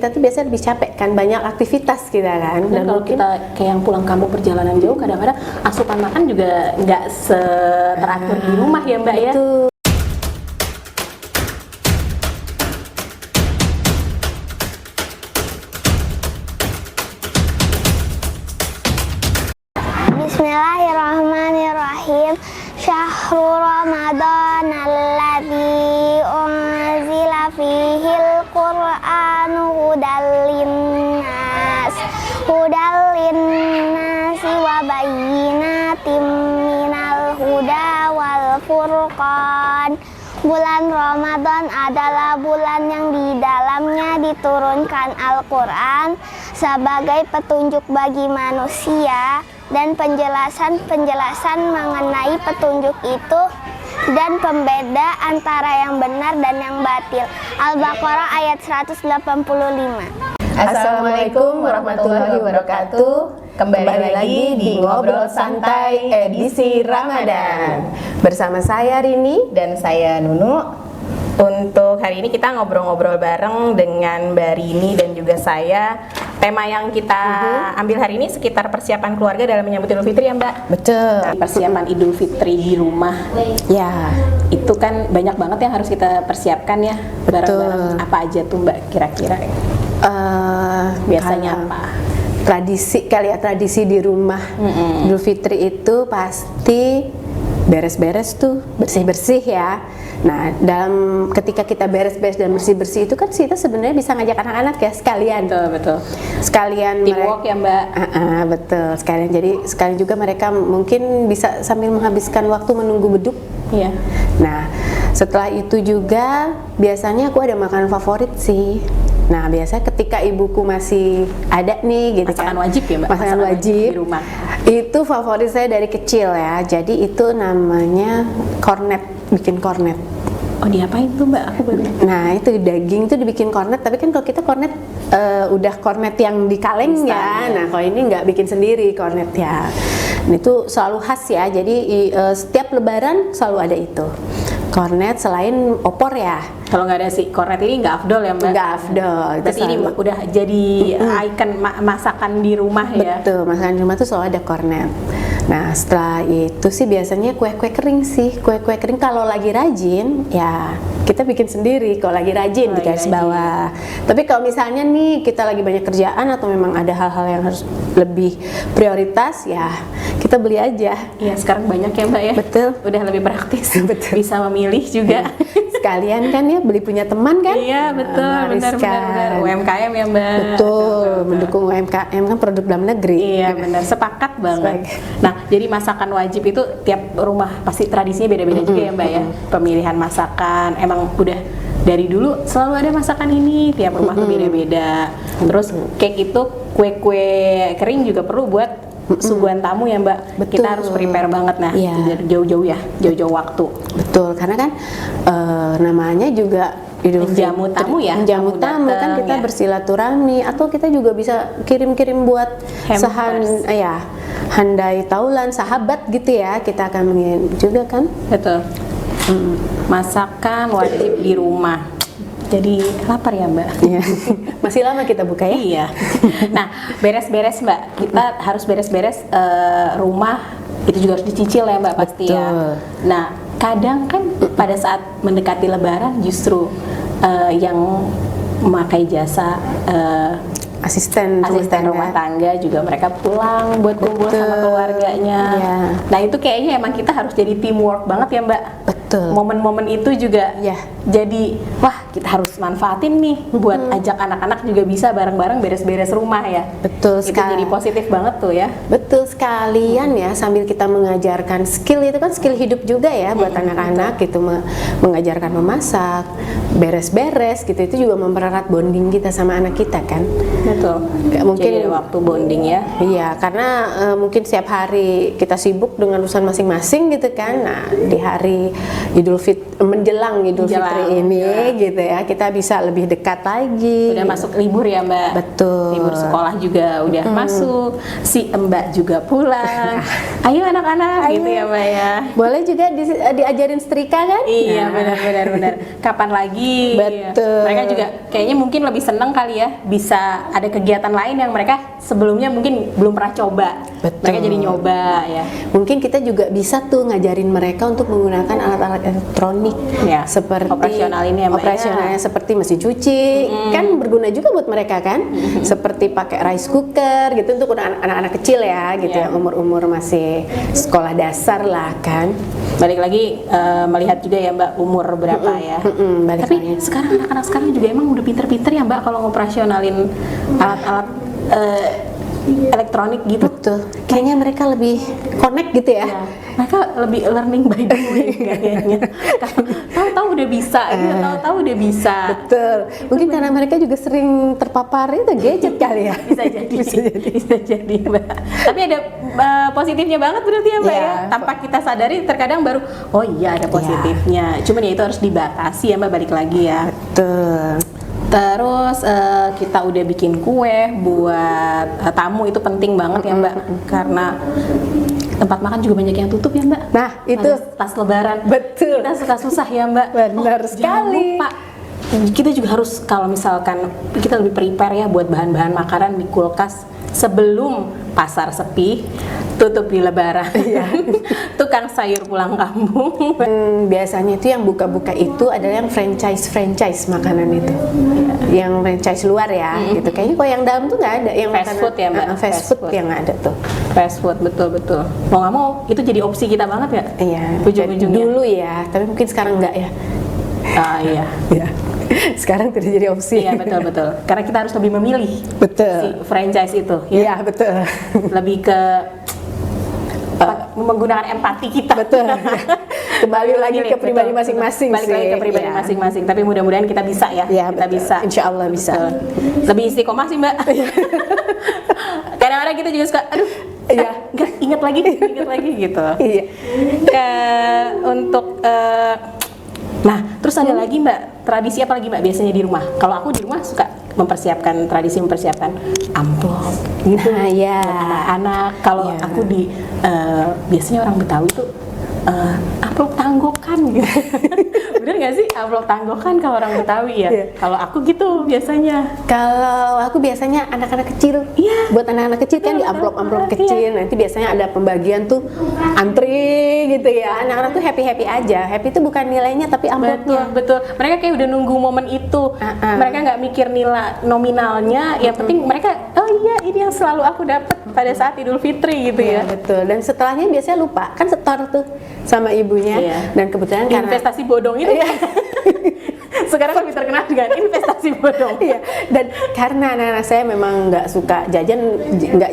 kita tuh biasanya lebih capek kan, banyak aktivitas kita kan. Dan kalau mungkin kita kayak yang pulang kampung perjalanan jauh, kadang-kadang asupan makan juga nggak seteratur di rumah ya Mbak ya. betul. Bismillahirrahmanirrahim. Syahrul Ramadan alladzi unzila fihil Qur'anu hudal linnasi wa bayyinatin minal huda wal furqan. Bulan Ramadan adalah bulan yang di dalamnya diturunkan Al-Quran sebagai petunjuk bagi manusia dan penjelasan mengenai petunjuk itu dan pembeda antara yang benar dan yang batil. Al-Baqarah ayat 185. Assalamualaikum warahmatullahi wabarakatuh. Kembali lagi di Ngobrol Santai edisi Ramadan. Bersama saya Rini dan saya Nunu. Untuk hari ini kita ngobrol-ngobrol bareng dengan Mbak Rini dan juga saya. Tema yang kita ambil hari ini sekitar persiapan keluarga dalam menyambut Idul Fitri ya Mbak? Betul. Persiapan Idul Fitri di rumah. Ya, Itu kan banyak banget yang harus kita persiapkan ya. Barang-barang apa aja tuh Mbak kira-kira? Biasanya kalau apa? Tradisi di rumah Idul Fitri itu pasti beres-beres tuh, bersih-bersih ya. Nah, ketika kita beres-beres dan bersih-bersih itu kan kita sebenarnya bisa ngajak anak-anak ya sekalian. Betul. Sekalian Teamwork ya Mbak. Betul, sekalian. Jadi sekalian juga mereka mungkin bisa sambil menghabiskan waktu menunggu beduk. Iya. Nah, setelah itu juga biasanya aku ada makanan favorit sih. Nah, biasanya ketika ibuku masih ada nih gitu Masakan kan. wajib ya Mbak? Masakan wajib di rumah. Itu favorit saya dari kecil ya. Jadi itu namanya kornet, bikin kornet. Oh, diapain tuh Mbak? Aku baru. Nah, itu daging itu dibikin kornet, tapi kan kalau kita kornet udah kornet yang di kaleng ya. Nah, kalau ini nggak bikin sendiri kornet ya. Nah, itu selalu khas ya. Jadi setiap lebaran selalu ada itu. Kornet selain opor ya. Kalau nggak ada si kornet ini nggak afdol ya Mbak? Nggak afdol. Berarti ini udah jadi ikon masakan di rumah ya? Betul, masakan di rumah tuh selalu ada kornet. Nah, setelah itu sih biasanya kue-kue kering sih. Kue-kue kering kalau lagi rajin ya kita bikin sendiri kalau lagi rajin di garis bawah. Tapi kalau misalnya nih kita lagi banyak kerjaan atau memang ada hal-hal yang harus lebih prioritas ya kita beli aja. Iya, sekarang banyak ya Mbak ya? Betul. Udah lebih praktis. Betul. Bisa memilih juga. Sekalian kan ya beli punya teman kan? Iya, betul. Benar. UMKM ya Mbak? Betul, mendukung UMKM kan produk dalam negeri. Iya benar, sepakat banget. Nah, jadi masakan wajib itu tiap rumah pasti tradisinya beda-beda juga ya Mbak ya. Pemilihan masakan emang udah dari dulu selalu ada masakan ini, tiap rumah tuh beda-beda. Terus cake itu kue-kue kering juga perlu buat suguhan tamu ya Mbak. Betul. Kita harus prepare banget jauh-jauh ya, jauh-jauh waktu. Betul, karena kan namanya juga menjamu tamu ya, menjamu tamu kan kita bersilaturahmi atau kita juga bisa kirim-kirim buat handai taulan sahabat gitu ya, kita akan mengirim juga kan. Betul. Masakan wajib di rumah. Jadi lapar ya Mbak? Iya. Masih lama kita buka ya? Iya. Nah, beres-beres Mbak, kita harus beres-beres rumah itu juga harus dicicil ya Mbak pasti. Betul. Ya. Nah, kadang kan pada saat mendekati Lebaran justru yang memakai jasa asisten rumah tangga juga mereka pulang buat kumpul sama keluarganya. Iya. Nah, itu kayaknya emang kita harus jadi teamwork banget ya Mbak. Betul. Momen-momen itu juga jadi wah kita harus manfaatin nih buat ajak anak-anak juga bisa bareng-bareng beres-beres rumah ya. Betul itu sekali. jadi positif banget tuh ya. Betul sekalian ya, sambil kita mengajarkan skill itu kan skill hidup juga ya buat anak-anak gitu, mengajarkan memasak, beres-beres gitu, itu juga mempererat bonding kita sama anak kita kan. Betul. Mungkin jadi ada waktu bonding ya. Iya, karena mungkin setiap hari kita sibuk dengan urusan masing-masing gitu kan. Nah, di hari menjelang Idul Menjelang, Fitri ini ya. gitu ya, kita bisa lebih dekat lagi. Udah masuk libur ya Mbak. Betul. Libur sekolah juga udah masuk. Si Mbak juga pulang. Ayo anak-anak gitu ya Mbak ya. Boleh juga diajarin setrika kan? Iya Nah, benar. Kapan lagi? Betul. Mereka juga kayaknya mungkin lebih seneng kali ya bisa ada kegiatan lain yang mereka sebelumnya mungkin belum pernah coba. Betul. Mereka jadi nyoba ya. Mungkin kita juga bisa tuh ngajarin mereka untuk menggunakan alat-alat elektronik Ya, seperti operasional ini ya, Mbak, operasionalnya seperti mesin cuci kan berguna juga buat mereka kan, seperti pakai rice cooker gitu untuk anak-anak kecil ya gitu Ya. yang umur-umur masih sekolah dasar lah kan. Balik lagi melihat juga ya Mbak umur berapa ya. Balik Tapi lagi. sekarang anak-anak sekarang juga emang udah pinter-pinter ya Mbak kalau ngoperasionalin alat-alat elektronik gitu. Betul. Kayaknya mereka lebih connect gitu ya. Ya, mereka lebih learning by doing kayaknya. Tahu-tahu udah bisa, gitu, tahu-tahu udah bisa. Betul. Mungkin karena mereka juga sering terpapar itu gadget kali ya. Bisa jadi, bisa jadi Mbak. Tapi ada positifnya banget berarti ya Mbak Iya. ya. Tanpa kita sadari terkadang baru, oh iya ada positifnya. Cuman ya itu harus dibatasi ya Mbak, balik lagi ya. Betul. Terus kita udah bikin kue buat tamu, itu penting banget ya Mbak, karena tempat makan juga banyak yang tutup ya Mbak. Nah, itu pas Lebaran. betul. Kita suka susah ya Mbak. Benar Jangan sekali. lupa, kita juga harus kalau misalkan kita lebih prepare ya buat bahan-bahan makanan di kulkas sebelum pasar sepi, tutup di Lebaran. Tukang sayur pulang kampung. Biasanya itu yang buka-buka itu adalah yang franchise makanan itu, yang franchise luar ya, gitu. Kayaknya kalau yang dalam tuh nggak ada, yang Fast food ya, Mbak? fast Fast food food. yang ada tuh. Fast food, betul. Mau nggak mau itu jadi opsi kita banget ya. Iya. Ujung-ujungnya. Dulu ya, tapi mungkin sekarang nggak ya. Ah iya. Iya. Sekarang tidak jadi opsi. Iya betul. Karena kita harus lebih memilih Betul. si franchise itu. Ya. Iya betul. Lebih ke menggunakan empati kita. Betul. Kembali lagi ke pribadi Betul. masing-masing Balik sih. lagi ke pribadi Iya. masing-masing. Tapi mudah-mudahan kita bisa ya. Iya, Kita betul. bisa. Insya Allah bisa. Betul. Lebih istiqomah sih Mbak. Kadang-kadang kita juga suka, aduh, Iya. nggak ingat lagi gitu. Iya. Untuk nah, terus ada lagi Mbak, tradisi apa lagi Mbak biasanya di rumah? Kalau aku di rumah suka mempersiapkan amplop gitu. Nah, ya. Anak-anak. Kalau Iya. aku di biasanya orang Betawi tuh amplop tanggokan gitu. Bener nggak sih amplop tanggokan kalau orang Betawi ya? Iya. Kalau aku gitu biasanya. Kalau aku biasanya anak-anak kecil, Iya. buat anak-anak kecil kan di amplop-amplop Iya. kecil. Nanti biasanya ada pembagian tuh antri gitu ya. Anak-anak tuh happy aja. Happy itu bukan nilainya tapi amplopnya. Betul. Mereka kayak udah nunggu momen itu. Mereka nggak mikir nilai nominalnya. Yang penting mereka, oh iya ini yang selalu aku dapat pada saat Idul Fitri gitu Iya, ya. betul. Dan setelahnya biasanya lupa kan setor tuh sama ibunya. Iya. Dan kebetulan karena Investasi bodong itu. Sekarang lebih terkenal dengan investasi bodong. Iya, dan karena anak-anak saya memang nggak suka nggak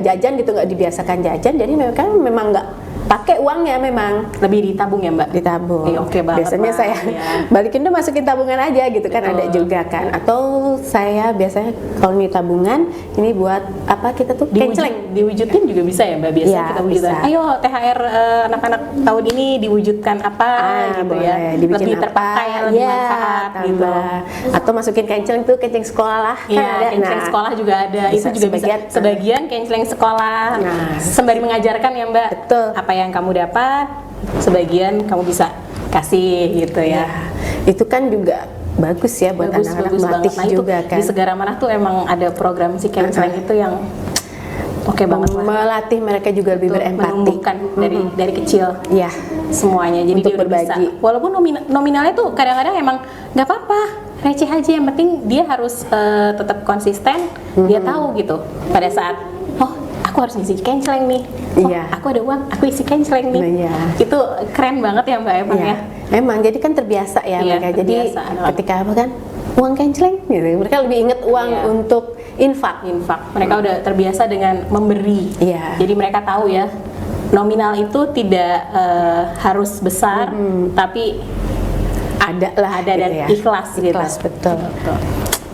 jajan gitu, nggak dibiasakan jajan, jadi mereka memang nggak pakai uangnya, memang Lebih ditabung ya Mbak? ditabung. Oke banget, Biasanya Mbak. saya Iya. balikin tuh masukin tabungan aja gitu kan, ada juga kan. Atau saya biasanya kalau ini tabungan, ini buat apa kita tuh kenceleng. Diwujudin juga bisa ya Mbak? Biasanya Iya, kita wujudkan. bisa. Ayo THR anak-anak tahun ini diwujudkan apa gitu boleh. ya? Dibikin Lebih terpakai, apa, lebih ya, manfaat gitu. tambah. Atau masukin kenceleng tuh, kencing sekolah lah kan Iya, ada. kenceleng Nah, sekolah juga ada. bisa Itu juga sebagian. bisa sebagian kenceleng sekolah. Nah. Sembari mengajarkan ya Mbak. Betul. Apa yang kamu dapat, sebagian kamu bisa kasih gitu ya. itu kan juga bagus ya buat anak-anak, melatih Nah, itu juga kan. di Segara Manah tuh emang ada program si kenceleng itu yang oke banget lah. Melatih mereka juga lebih Untuk berempati. menumbuhkan dari kecil Iya. semuanya, jadi Untuk dia udah bisa. berbagi. Walaupun nominalnya tuh kadang-kadang emang nggak apa-apa, receh aja, yang penting dia harus tetap konsisten. Dia tahu gitu pada saat aku harus ngisi kenceleng nih. Iya. Aku ada uang, aku isi kenceleng nih. Nah, iya. Itu keren banget ya Mbak emang Iya. ya. Emang jadi kan terbiasa ya Iya, mereka. Jadi terbiasa. ketika apa kan uang kenceleng gitu. Mereka lebih inget uang Iya. untuk infak. Mereka udah terbiasa dengan memberi. Iya. Jadi mereka tahu ya, nominal itu tidak harus besar, tapi Ada lah ada gitu dan ya. ikhlas gitu. Ikhlas, betul.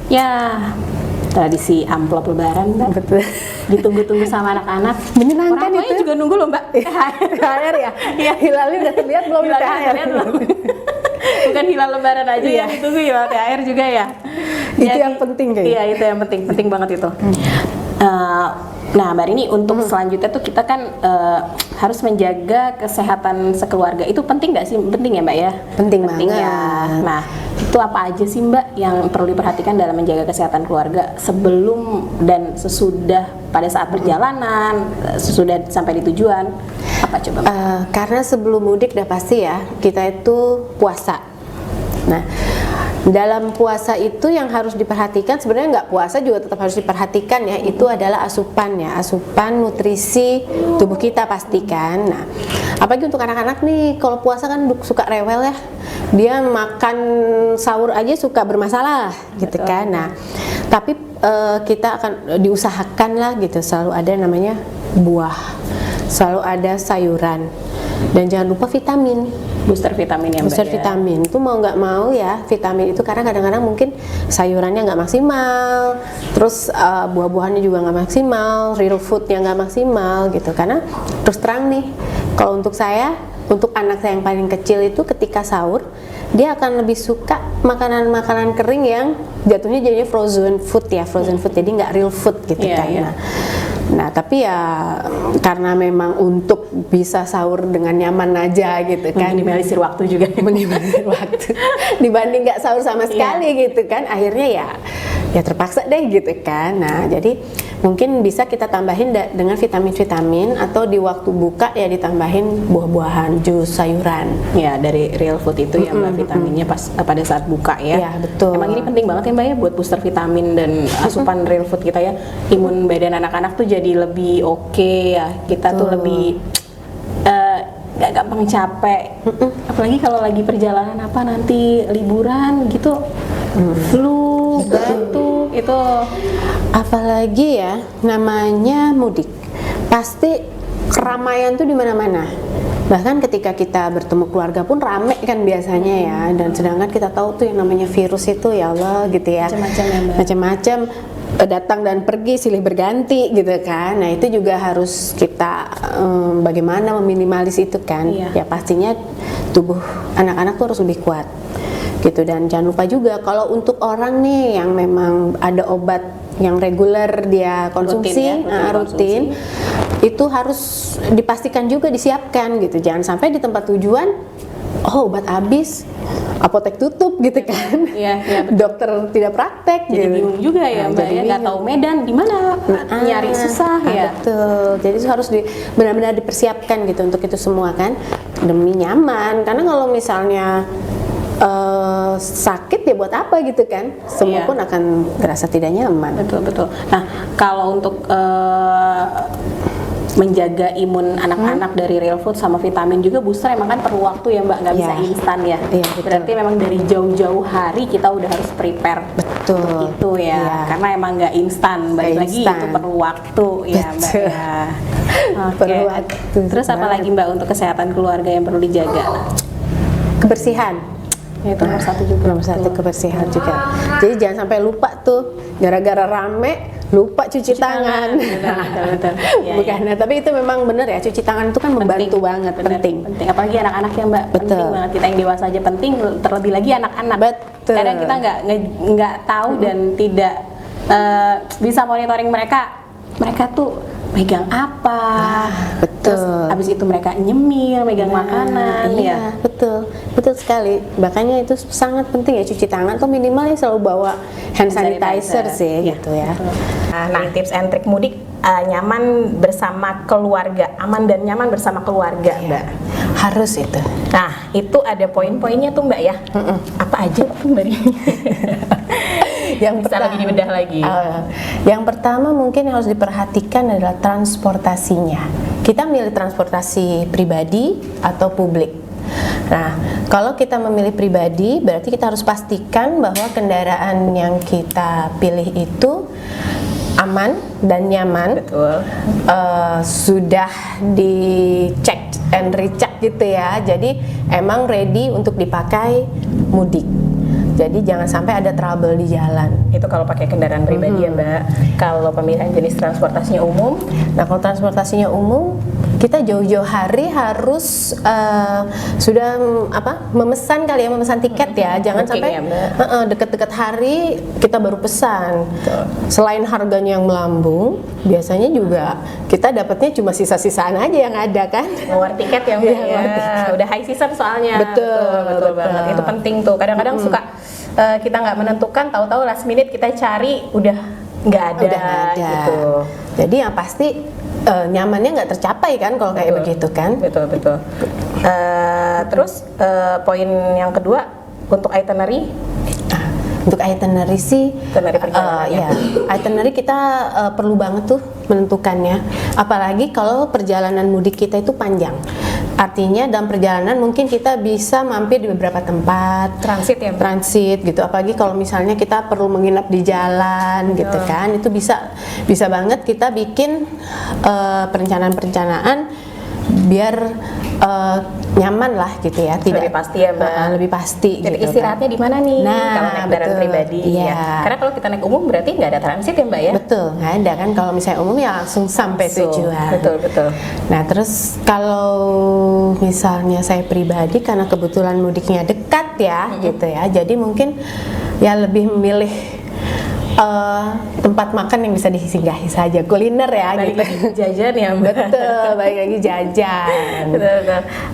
Ya, tradisi amplop lebaran Mbak. Betul. ditunggu-tunggu sama anak-anak. Menyenangkan Orang tuanya itu. juga nunggu loh Mbak. THR ya? Iya, hilalnya udah terlihat belum di Hilalnya THR? terlihat belum? Bukan hilal lebaran aja Iya. yang ditunggu, hilal THR juga ya. Itu yang penting kayaknya. Iya, itu yang penting banget itu. Nah, Mbak Rini, untuk selanjutnya tuh kita kan harus menjaga kesehatan sekeluarga. Itu penting nggak sih? Penting ya Mbak ya? Penting ya. banget. Nah, itu apa aja sih Mbak yang perlu diperhatikan dalam menjaga kesehatan keluarga sebelum dan sesudah, pada saat perjalanan, sesudah sampai di tujuan? Apa coba Mbak? Karena sebelum mudik udah pasti ya, kita itu puasa. Nah, dalam puasa itu yang harus diperhatikan, sebenarnya nggak puasa juga tetap harus diperhatikan ya, itu adalah asupan ya, asupan nutrisi tubuh kita pastikan. Nah, apalagi untuk anak-anak nih, kalau puasa kan suka rewel ya, dia makan sahur aja suka bermasalah gitu kan. Nah, tapi kita akan diusahakan lah gitu, selalu ada namanya buah, selalu ada sayuran, dan jangan lupa vitamin. Booster vitamin ya Mbak Booster ya? vitamin itu mau nggak mau ya, vitamin itu karena kadang-kadang mungkin sayurannya nggak maksimal, terus buah-buahannya juga nggak maksimal, real foodnya nggak maksimal gitu. Karena terus terang nih, kalau untuk saya, untuk anak saya yang paling kecil itu ketika sahur dia akan lebih suka makanan-makanan kering yang jatuhnya jadinya frozen food ya, frozen food, jadi nggak real food gitu Iya, kan. iya. Nah, tapi ya karena memang untuk bisa sahur dengan nyaman aja gitu kan, Minimalisir waktu juga. minimalisir waktu dibanding nggak sahur sama sekali gitu kan, akhirnya ya terpaksa deh gitu kan. Nah, jadi mungkin bisa kita tambahin dengan vitamin-vitamin, atau di waktu buka ya ditambahin buah-buahan, jus, sayuran. Ya, dari real food itu ya Mbak, vitaminnya pada saat buka ya. Iya, betul. Emang ini penting banget ya Mbak ya buat booster vitamin dan asupan real food kita ya. Imun badan anak-anak tuh jadi lebih oke ya. Kita tuh lebih gak gampang capek. Apalagi kalau lagi perjalanan apa nanti liburan gitu, flu, batuk itu. Apalagi ya namanya mudik, pasti keramaian tuh di mana-mana. Bahkan ketika kita bertemu keluarga pun rame kan biasanya ya, dan sedangkan kita tahu tuh yang namanya virus itu ya Allah gitu ya, Macam-macam ya, Mbak. macam-macam, datang dan pergi silih berganti gitu kan. Nah, itu juga harus kita bagaimana meminimalis itu kan. Iya. Ya pastinya tubuh anak-anak tuh harus lebih kuat gitu. Dan jangan lupa juga kalau untuk orang nih yang memang ada obat yang reguler dia konsumsi, rutin, itu harus dipastikan juga disiapkan gitu. Jangan sampai di tempat tujuan, oh obat habis, apotek tutup gitu kan. Iya, Dokter tidak praktek Jadi gitu. bingung juga ya Mbak jadi ya, nggak bingung. tahu medan di mana, nyari susah ya. Betul. Jadi itu harus benar-benar dipersiapkan gitu untuk itu semua kan, demi nyaman. Karena kalau misalnya sakit ya buat apa gitu kan, semua Iya. pun akan terasa tidak nyaman. Betul. Nah, kalau untuk menjaga imun anak-anak dari real food sama vitamin juga, booster emang kan perlu waktu ya Mbak, nggak bisa Iya. instan ya. Iya, betul. Berarti memang dari jauh-jauh hari kita udah harus prepare. Betul. Itu ya, Iya. karena emang nggak instan. Balik Nggak lagi instan. itu perlu waktu ya Mbak Betul. ya. Oke. Perlu waktu Terus apa banget. lagi Mbak untuk kesehatan keluarga yang perlu dijaga? Kebersihan. Itu nomor satu juga. Nomor satu, kebersihan juga. Jadi jangan sampai lupa tuh, gara-gara rame lupa cuci tangan. Betul. Iya, Bukan, nah, tapi itu memang benar ya, cuci tangan itu kan membantu banget, bener, penting. Apalagi anak-anak ya Mbak, penting Betul. banget. Kita yang dewasa aja penting, terlebih lagi anak-anak. Betul. Kadang kita nggak tahu dan tidak bisa monitoring mereka tuh megang apa, betul. terus abis itu mereka nyemil, megang makanan, Iya, ya. betul sekali. Makanya itu sangat penting ya, cuci tangan, atau minimal ya selalu bawa hand sanitizer sih Iya, gitu ya. Nah, tips and trik mudik nyaman bersama keluarga, aman dan nyaman bersama keluarga, Mbak. Harus itu. Nah, itu ada poin-poinnya tuh Mbak ya. Apa aja tuh Mbak? Yang Bisa lagi dibedah lagi. Yang pertama mungkin yang harus diperhatikan adalah transportasinya. Kita milih transportasi pribadi atau publik. Nah, kalau kita memilih pribadi, berarti kita harus pastikan bahwa kendaraan yang kita pilih itu aman dan nyaman. Betul. Sudah dicek and recheck gitu ya. Jadi emang ready untuk dipakai mudik. Jadi jangan sampai ada trouble di jalan. Itu kalau pakai kendaraan pribadi ya Mbak. Kalau pemilihan jenis transportasinya umum, Nah, kalau transportasinya umum, kita jauh-jauh hari harus sudah memesan kali ya, memesan tiket ya. Jangan Booking sampai ya, Mbak. deket-deket hari kita baru pesan. Selain harganya yang melambung, biasanya juga kita dapatnya cuma sisa-sisaan aja yang ada kan. war tiket ya Mbak Iya, ya. war tiket. Udah high season soalnya. Betul. banget. Itu penting tuh. Kadang-kadang suka kita nggak menentukan, tahu-tahu last minute kita cari udah nggak ada, Udah nggak ada. gitu. Jadi yang pasti nyamannya nggak tercapai kan kalau kayak begitu kan. Betul. Terus poin yang kedua untuk itinerary. Untuk itinerary sih, Itinerary perjalanan, ya, itinerary kita perlu banget tuh menentukannya. Apalagi kalau perjalanan mudik kita itu panjang. Artinya dalam perjalanan mungkin kita bisa mampir di beberapa tempat, Transit ya, Mbak? transit gitu. Apalagi kalau misalnya kita perlu menginap di jalan gitu kan, itu bisa banget kita bikin perencanaan biar nyaman lah gitu ya, Lebih pasti ya, Mbak. lebih pasti. Jadi gitu istirahatnya di mana nih? Nah, kalau naik kendaraan betul. pribadi Iya. ya. Karena kalau kita naik umum berarti nggak ada transit ya Mbak ya? Betul, nggak ada kan kalau misalnya umum ya langsung sampai tujuan. Betul. Nah terus kalau misalnya saya pribadi karena kebetulan mudiknya dekat ya gitu ya, jadi mungkin ya lebih memilih tempat makan yang bisa disinggahi saja, kuliner ya Balik gitu. lagi jajan ya Mbak. Betul, balik lagi jajan. Betul.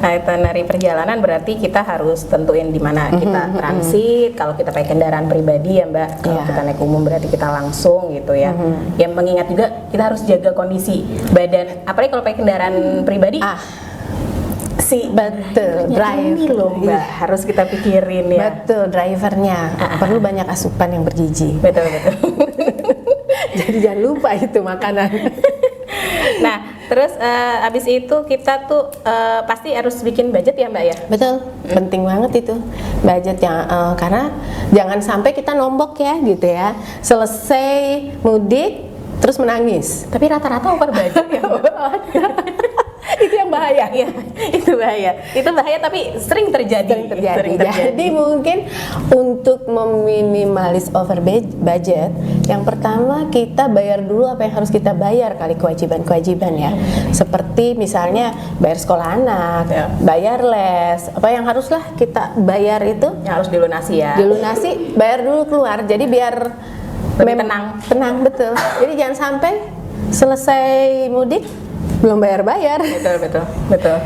Nah, itinerary perjalanan berarti kita harus tentuin di mana kita transit. Kalau kita pakai kendaraan pribadi ya Mbak. Kalau Iya. kita naik umum berarti kita langsung gitu ya. Yang mengingat juga kita harus jaga kondisi badan. Apalagi kalau pakai kendaraan pribadi. Betul, Ini loh Mbak, harus kita pikirin ya. Betul, drivernya perlu banyak asupan yang bergizi. Betul. Jadi jangan lupa itu makanan. Nah, terus abis itu kita tuh pasti harus bikin budget ya Mbak ya. Betul, penting banget itu budget yang karena jangan sampai kita nombok ya gitu ya. Selesai mudik terus menangis. Tapi rata-rata over budget ya Mbak. Itu yang bahaya. Iya, itu bahaya. Itu bahaya tapi sering terjadi. Sering terjadi. Jadi mungkin untuk meminimalis over budget, yang pertama kita bayar dulu apa yang harus kita bayar kali kewajiban-kewajiban ya. Seperti misalnya bayar sekolah anak, Ya. bayar les, apa yang haruslah kita bayar itu Yang harus dilunasi ya. dilunasi, bayar dulu keluar. Jadi biar Lebih tenang betul. Jadi jangan sampai selesai mudik belum bayar-bayar. Betul.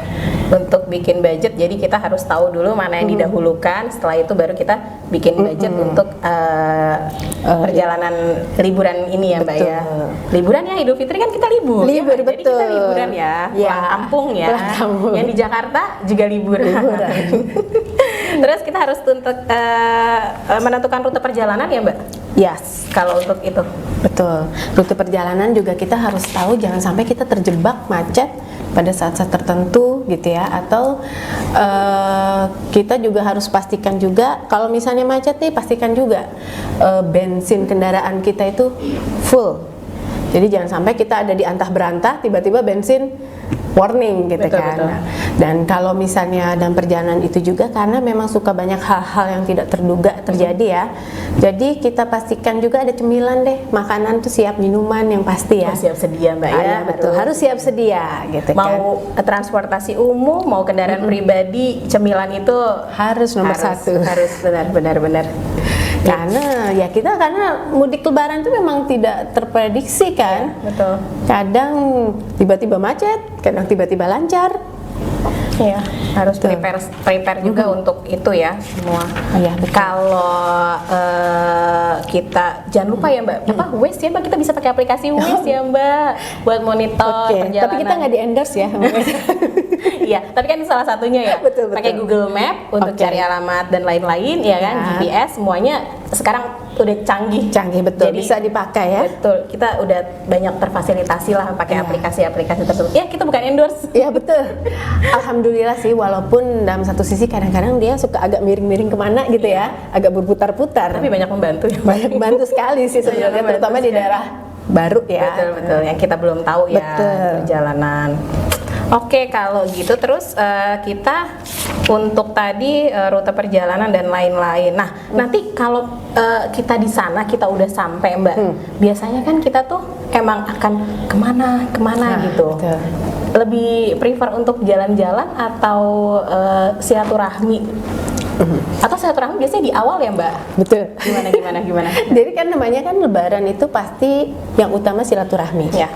Untuk bikin budget, jadi kita harus tahu dulu mana yang didahulukan. Setelah itu baru kita bikin budget untuk perjalanan liburan ini ya Mbak Betul. ya. Liburan ya, Idul Fitri kan kita libur. Libur, ya, Jadi kita betul. liburan ya. Ya, Pulang kampung ya. pulang kampung. Yang di Jakarta juga liburan. Terus kita harus menentukan rute perjalanan ya Mbak. Yes. Kalau untuk itu. Betul, rute perjalanan juga kita harus tahu jangan sampai kita terjebak macet pada saat-saat tertentu gitu ya, atau kita juga harus pastikan juga kalau misalnya macet nih pastikan juga bensin kendaraan kita itu full. Jadi jangan sampai kita ada di antah berantah tiba-tiba bensin warning gitu Betul. kan. Nah, dan kalau misalnya dalam perjalanan itu juga karena memang suka banyak hal-hal yang tidak terduga terjadi ya. Jadi kita pastikan juga ada cemilan deh, makanan tuh siap, minuman yang pasti ya. Siap sedia Mbak ya. Iya, betul, harus siap sedia gitu kan. Mau transportasi umum, mau kendaraan pribadi, cemilan itu Harus nomor satu. Harus benar. Karena mudik lebaran itu memang tidak terprediksi kan. Betul. Kadang tiba-tiba macet, kadang tiba-tiba lancar. Iya, harus Betul. prepare juga untuk itu ya semua. Iya, betul. Kalau kita jangan lupa ya Mbak, apa Waze ya Mbak, kita bisa pakai aplikasi Waze ya Mbak buat monitor Oke, perjalanan. tapi kita nggak di-endorse ya. Iya, tapi kan salah satunya ya. Betul. Pakai Google Map untuk Oke. cari alamat dan lain-lain ya kan, Ya. GPS semuanya sekarang udah canggih. Canggih betul, Jadi, bisa dipakai ya. Betul, kita udah banyak terfasilitasi lah pakai Iya. aplikasi-aplikasi tersebut. Ya, kita bukan endorse. Iya betul. Alhamdulillah sih, walaupun dalam satu sisi kadang-kadang dia suka agak miring-miring kemana gitu ya, agak berputar-putar. Tapi banyak membantu ya. banyak bantu sekali sih sebenarnya, Banyak terutama di membantu daerah baru ya. Betul, yang kita belum tahu ya Betul. perjalanan. Oke, kalau gitu terus kita untuk tadi rute perjalanan dan lain-lain. Nah, nanti kalau kita di sana kita udah sampai Mbak, biasanya kan kita tuh emang akan kemana gitu. Betul. Lebih prefer untuk jalan-jalan atau silaturahmi? Atau silaturahmi biasanya di awal ya Mbak? Betul. Gimana? Jadi kan namanya kan Lebaran itu pasti yang utama silaturahmi. Ya.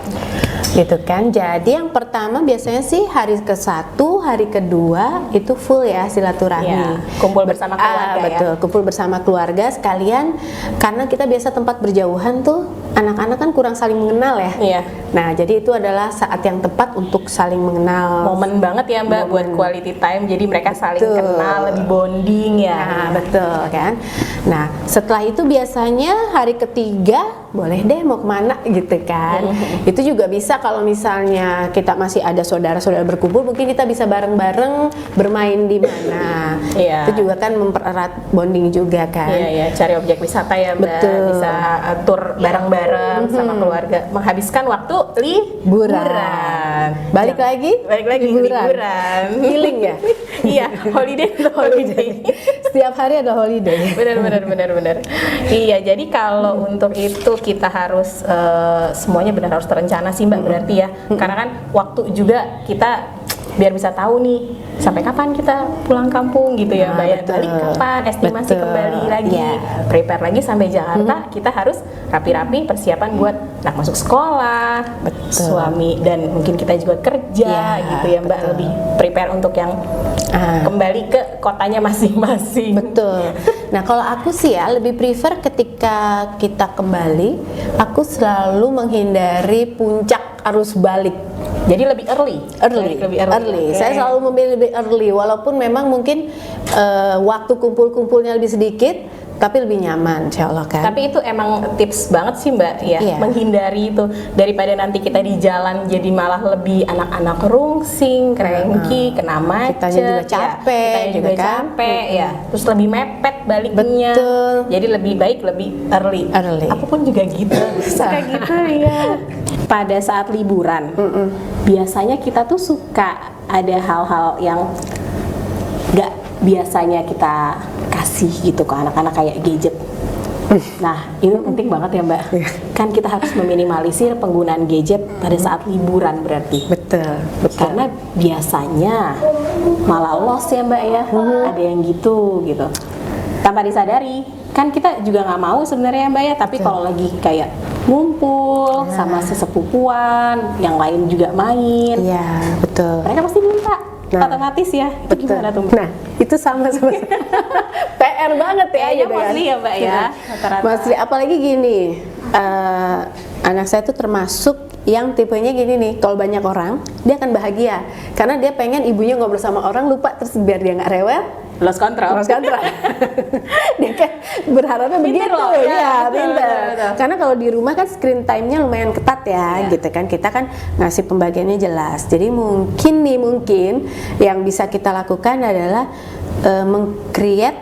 Gitu kan. Jadi yang pertama biasanya sih hari ke-1, hari kedua itu full ya silaturahmi. Ya, kumpul bersama keluarga ya. Betul, kumpul bersama keluarga sekalian karena kita biasa tempat berjauhan tuh anak-anak kan kurang saling mengenal ya. Iya. Nah, jadi itu adalah saat yang tepat untuk saling mengenal. Momen banget ya Mbak buat quality time. Jadi mereka saling Betul. kenal, lebih bonding ya. Nah, betul kan. Nah, setelah itu biasanya hari ketiga boleh deh mau kemana gitu kan. Itu juga bisa kalau misalnya kita masih ada saudara-saudara berkumpul, mungkin kita bisa bareng-bareng bermain di mana. Iya. Itu juga kan mempererat bonding juga kan. Iya, cari objek wisata ya Mbak. Betul. Bisa tur bareng-bareng sama keluarga, menghabiskan waktu liburan. Balik lagi liburan. Healing ya. Iya, holiday atau holiday. Setiap hari ada holiday. Benar. Iya, jadi kalau untuk itu kita harus semuanya benar harus terencana sih Mbak berarti ya. Karena kan waktu juga kita biar bisa tahu nih sampai kapan kita pulang kampung gitu ya Mbak ya. Betul. Balik kapan, estimasi Betul. kembali lagi, Ya. prepare lagi sampai Jakarta. Kita harus rapi-rapi persiapan buat anak masuk sekolah, Betul. suami dan mungkin kita juga kerja Ya, gitu ya Mbak. betul. Lebih prepare untuk yang kembali ke kotanya masing-masing. Betul. Nah, kalau aku sih ya lebih prefer ketika kita kembali, aku selalu menghindari puncak arus balik. Jadi lebih early. Lebih early. Saya selalu memilih lebih early, walaupun memang mungkin waktu kumpul-kumpulnya lebih sedikit, tapi lebih nyaman, insya Allah kan. Tapi itu emang tips banget sih Mbak ya, Iya. menghindari itu daripada nanti kita di jalan jadi malah lebih anak-anak rungsing, cranky, kena macet, Kitanya juga capek, kitanya juga gitu kan. capek ya, terus lebih mepet baliknya. Betul. Jadi lebih baik lebih early. Aku pun juga gitu, kayak gitu ya. Pada saat liburan, biasanya kita tuh suka ada hal-hal yang nggak biasanya kita kasih gitu ke anak-anak kayak gadget. Nah, itu penting banget ya Mbak. Kan kita harus meminimalisir penggunaan gadget pada saat liburan berarti. Betul. Karena biasanya malah loss ya Mbak ya. Ada yang gitu. Tanpa disadari, kan kita juga nggak mau sebenarnya Mbak ya. Tapi kalau lagi kayak ngumpul sama sesepupuan, yang lain juga main, Iya, betul. mereka pasti minta. Nah, Otomatis ya. Itu gimana tuh Mbak? Nah, itu sama PR banget ya, Kayaknya gitu kan. mostly ya Mbak ya, rata-rata. Mostly, apalagi gini, anak saya tuh termasuk yang tipenya gini nih, kalau banyak orang dia akan bahagia karena dia pengen ibunya ngobrol sama orang lupa, terus biar dia nggak rewel, Lost control. dia kan berharapnya Pinter begitu loh, ya, betul, pinter. betul. Karena kalau di rumah kan screen time-nya lumayan ketat ya, gitu kan. Kita kan ngasih pembagiannya jelas. Jadi mungkin yang bisa kita lakukan adalah meng-create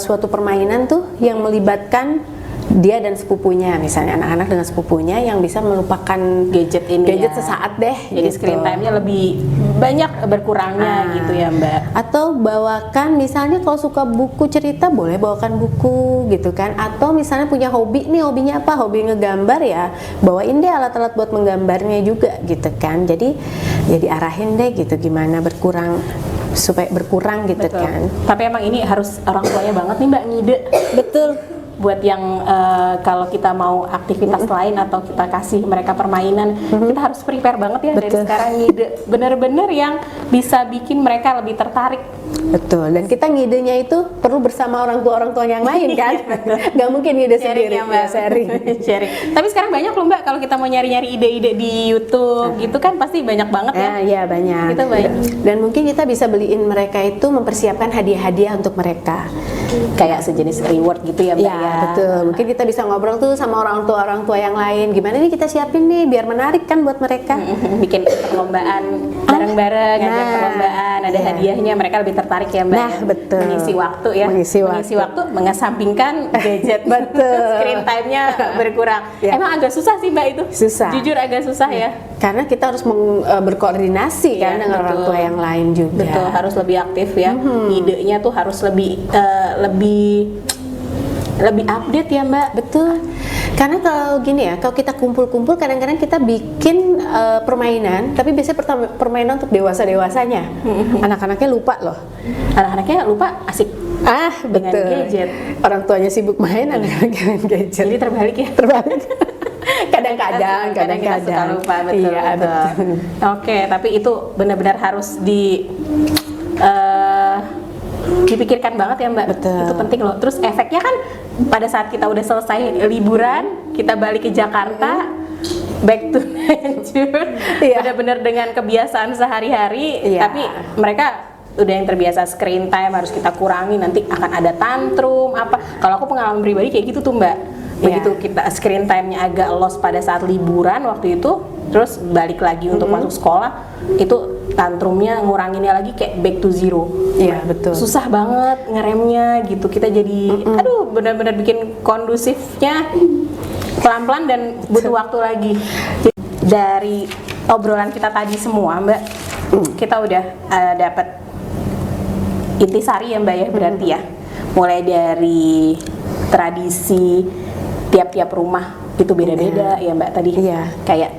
suatu permainan tuh yang melibatkan dia dan sepupunya, misalnya anak-anak dengan sepupunya yang bisa melupakan Gadget ini gadget ya. sesaat deh. Jadi gitu. screen time-nya lebih banyak berkurangnya gitu ya Mbak. Atau bawakan misalnya kalau suka buku cerita boleh bawakan buku gitu kan. Atau misalnya punya hobi nih, hobinya apa? Hobi ngegambar ya, bawain deh alat-alat buat menggambarnya juga gitu kan. Jadi arahin deh gitu gimana supaya berkurang gitu Betul. kan. Tapi emang ini harus orang tuanya banget nih Mbak ngide. Betul. Buat yang kalau kita mau aktivitas lain atau kita kasih mereka permainan, kita harus prepare banget ya dari Betul. sekarang ngide bener-bener yang bisa bikin mereka lebih tertarik. Betul, dan kita ngidenya itu perlu bersama orang tua yang lain kan. Gak mungkin ngide Sharing sendiri ya Mbak. sharing. Sharing. Tapi sekarang banyak loh Mbak kalau kita mau nyari-nyari ide-ide di YouTube gitu kan pasti banyak banget ya. Iya banyak. Itu banyak. Dan mungkin kita bisa beliin mereka itu mempersiapkan hadiah-hadiah untuk mereka. Kayak sejenis reward gitu ya Mbak Ya, ya. Betul. Mungkin kita bisa ngobrol tuh sama orang tua yang lain. Gimana nih kita siapin nih biar menarik kan buat mereka. Bikin perlombaan bareng-bareng, ada perlombaan, ada hadiahnya, mereka lebih tertarik ya Mbak. Nah, betul. Mengisi waktu ya. Mengisi waktu mengesampingkan gadget. Betul. Screen time-nya berkurang. Ya. Emang agak susah sih Mbak itu. Susah. Jujur agak susah ya. Karena kita harus berkoordinasi kan dengan orang tua yang lain juga. Betul, harus lebih aktif ya. Idenya tuh harus lebih update ya Mbak. Betul. Karena kalau gini ya, kalau kita kumpul-kumpul kadang-kadang kita bikin permainan, tapi biasanya permainan untuk dewasa-dewasanya. Anak-anaknya lupa loh. Anak-anaknya lupa asik dengan betul. gadget. Orang tuanya sibuk main, anak-anaknya main gadget. Jadi terbalik ya. Terbalik. kadang-kadang kita suka lupa, betul. Iya, betul. Oke, tapi itu benar-benar harus dipikirkan banget ya Mbak. Betul. Itu penting loh. Terus efeknya kan pada saat kita udah selesai liburan, kita balik ke Jakarta, back to nature, benar-benar dengan kebiasaan sehari-hari. Iya. Tapi mereka udah yang terbiasa screen time, harus kita kurangi, nanti akan ada tantrum apa. Kalau aku pengalaman pribadi kayak gitu tuh Mbak. Begitu kita screen time-nya agak lost pada saat liburan waktu itu, terus balik lagi untuk masuk sekolah, itu tantrumnya nguranginnya lagi kayak back to zero. Iya, betul. Susah banget ngeremnya gitu. Kita jadi aduh benar-benar bikin kondusifnya pelan-pelan dan butuh waktu lagi. Jadi, dari obrolan kita tadi semua Mbak, kita udah dapat intisari ya Mbak ya, berarti ya. Mulai dari tradisi tiap-tiap rumah itu beda-beda ya Mbak tadi. Iya. Kayak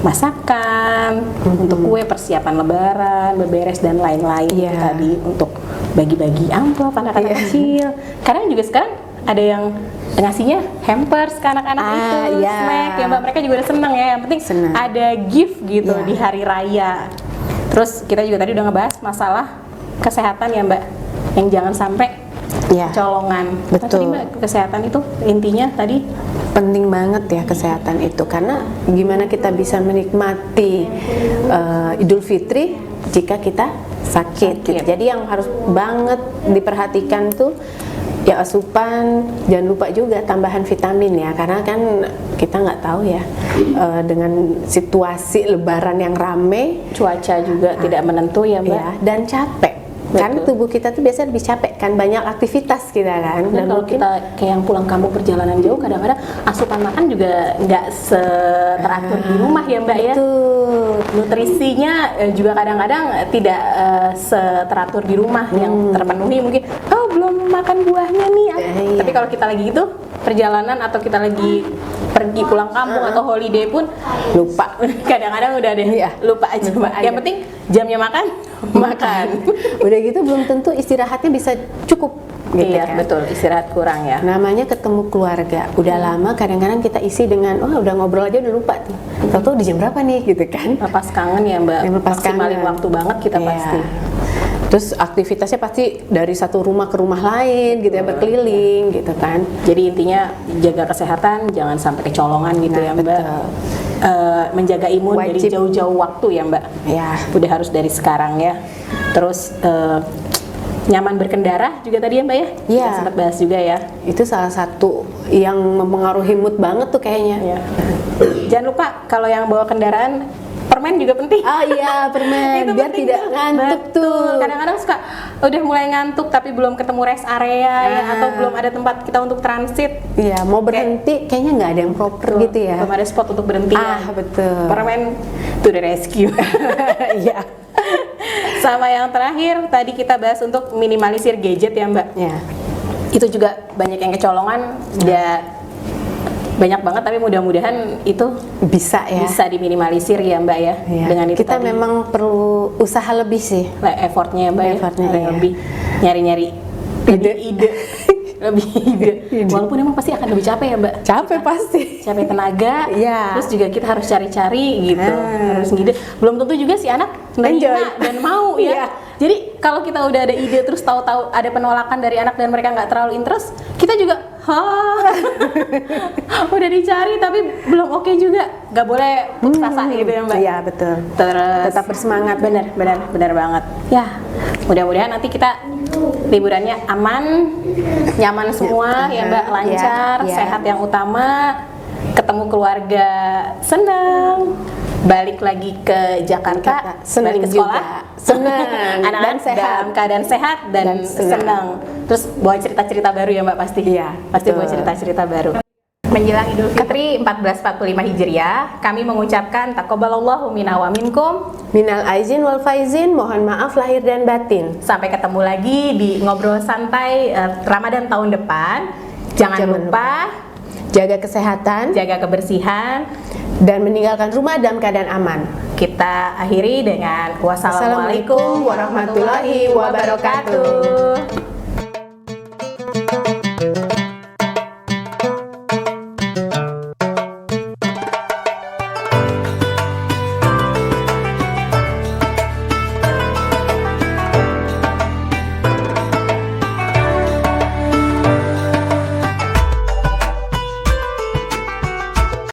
masakan, untuk kue, persiapan lebaran, beberes dan lain-lain. Iya. Itu tadi untuk bagi-bagi amplop anak-anak kecil. Kadang juga sekarang ada yang ngasihnya hampers ke anak-anak itu, iya. snack ya Mbak. Mereka juga udah seneng ya. Yang penting Seneng. ada gift gitu Iya. di hari raya. Terus kita juga tadi udah ngebahas masalah kesehatan ya Mbak, yang jangan sampai Iya. colongan. Betul. Nah, tadi Mbak, kesehatan itu intinya tadi Penting banget ya kesehatan itu, karena gimana kita bisa menikmati Idul Fitri jika kita sakit. Gitu. Jadi yang harus banget diperhatikan tuh ya asupan, jangan lupa juga tambahan vitamin ya, karena kan kita nggak tahu ya dengan situasi Lebaran yang rame, cuaca juga tidak menentu ya Mbak. ya, dan capek. Karena tubuh kita tuh biasanya lebih capek kan, banyak aktivitas kita kan. Dan kalau kita kayak yang pulang kampung perjalanan jauh, kadang-kadang asupan makan juga nggak teratur di rumah ya Mbak ya. Betul. Nutrisinya juga kadang-kadang tidak seteratur di rumah, yang terpenuhi mungkin belum makan buahnya nih. Iya. Tapi kalau kita lagi gitu perjalanan atau kita lagi pergi pulang kampung atau holiday pun lupa. Kadang-kadang udah deh lupa aja Mbak. Yang penting jamnya makan. Udah gitu belum tentu istirahatnya bisa cukup gitu Iya, kan. betul, istirahat kurang ya. Namanya ketemu keluarga. Udah lama kadang-kadang kita isi dengan udah ngobrol aja udah lupa tuh. Tahu-tahu di jam berapa nih gitu kan. Lepas kangen ya Mbak. Lepas Maksimalin kangen. waktu banget kita Iya. pasti. Terus aktivitasnya pasti dari satu rumah ke rumah lain gitu ya, berkeliling gitu kan. Jadi intinya jaga kesehatan, jangan sampai kecolongan gitu ya Mbak. betul. Menjaga imun dari Wajib. jauh-jauh waktu ya Mbak. Ya. Udah harus dari sekarang ya. Terus nyaman berkendara juga tadi ya Mbak ya. Iya. Kita sempat bahas juga ya. Itu salah satu yang mempengaruhi mood banget tuh kayaknya. Ya. Jangan lupa kalau yang bawa kendaraan, permen juga penting. Oh iya, permen Itu biar penting tidak tuh. ngantuk Betul. tuh. Kadang-kadang suka udah mulai ngantuk tapi belum ketemu rest area ya, atau belum ada tempat kita untuk transit. Iya, mau berhenti kayaknya nggak ada yang proper gitu ya. Belum ada spot untuk berhenti. Betul. Permen to the rescue. Iya. Sama yang terakhir tadi kita bahas untuk minimalisir gadget ya Mbak. Ya. Itu juga banyak yang kecolongan, banyak banget, tapi mudah-mudahan itu Bisa ya. bisa diminimalisir ya Mbak ya. Iya. Dengan itu Kita tadi. memang perlu usaha lebih sih. Effortnya ya Mbak, Effortnya, ya. iya. Lebih nyari-nyari ide. Lebih ide. Walaupun emang pasti akan lebih capek ya Mbak. Capek pasti. Capek tenaga. Iya. Terus juga kita harus cari-cari gitu. Harus ngide. Belum tentu juga si anak Enjoy. nerima dan mau ya. Iya. Jadi kalau kita udah ada ide terus tahu-tahu ada penolakan dari anak dan mereka nggak terlalu interest, kita juga Udah dicari tapi belum oke juga, nggak boleh putus asa gitu ya Mbak. Iya betul. Terus Tetap bersemangat. benar banget. Ya, mudah-mudahan nanti kita liburannya aman, nyaman semua ya Mbak, lancar, ya. sehat yang utama, ketemu keluarga senang, balik lagi ke Jakarta, Senang balik ke juga. sekolah, Senang anak-anak dan sehat. dalam keadaan sehat dan senang. Terus bawa cerita-cerita baru ya Mbak pasti. Iya, Pasti bawa betul. cerita-cerita baru. Menjelang Idul Fitri 1445 Hijriah, kami mengucapkan taqabbalallahu minna wa minkum. Minal aizin wal faizin, mohon maaf lahir dan batin. Sampai ketemu lagi di ngobrol santai Ramadan tahun depan. Jangan lupa Jaga kesehatan jaga kebersihan. dan meninggalkan rumah dalam keadaan aman. Kita akhiri dengan wassalamualaikum warahmatullahi wabarakatuh.